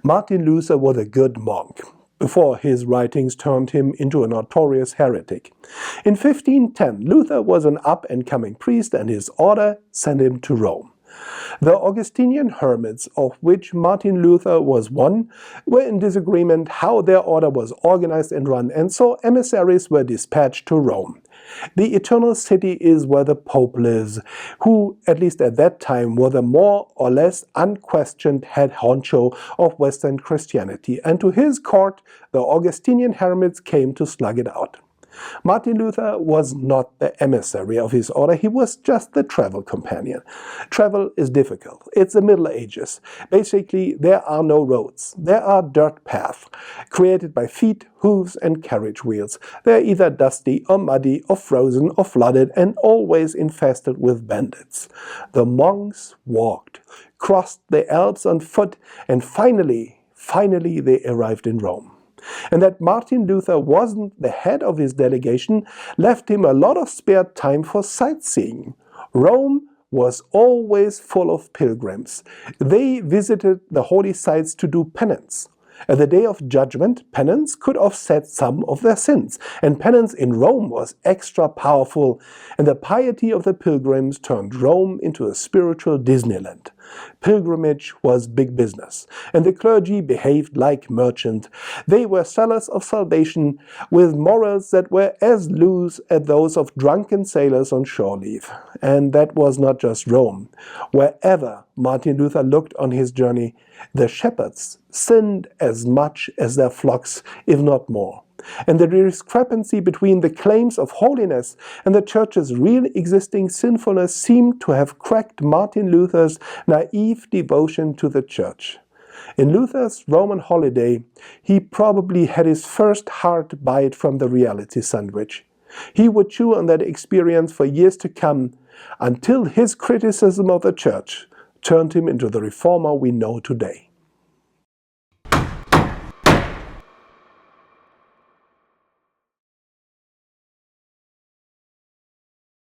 Martin Luther was a good monk, before his writings turned him into a notorious heretic. In 1510, Luther was an up-and-coming priest, and his order sent him to Rome. The Augustinian hermits, of which Martin Luther was one, were in disagreement how their order was organized and run, and so emissaries were dispatched to Rome. The Eternal City is where the Pope lives, who, at least at that time, was the more or less unquestioned head honcho of Western Christianity, and to his court the Augustinian hermits came to slug it out. Martin Luther was not the emissary of his order, he was just the travel companion. Travel is difficult. It's the Middle Ages. Basically, there are no roads. There are dirt paths, created by feet, hooves, and carriage wheels. They're either dusty or muddy or frozen or flooded and always infested with bandits. The monks walked, crossed the Alps on foot, and finally they arrived in Rome. And that Martin Luther wasn't the head of his delegation left him a lot of spare time for sightseeing. Rome was always full of pilgrims. They visited the holy sites to do penance. At the Day of Judgment, penance could offset some of their sins, and penance in Rome was extra powerful, and the piety of the pilgrims turned Rome into a spiritual Disneyland. Pilgrimage was big business, and the clergy behaved like merchants. They were sellers of salvation, with morals that were as loose as those of drunken sailors on shore leave. And that was not just Rome. Wherever Martin Luther looked on his journey, the shepherds sinned as much as their flocks, if not more. And the discrepancy between the claims of holiness and the Church's real existing sinfulness seemed to have cracked Martin Luther's naive devotion to the Church. In Luther's Roman holiday, he probably had his first hard bite from the reality sandwich. He would chew on that experience for years to come, until his criticism of the Church turned him into the reformer we know today.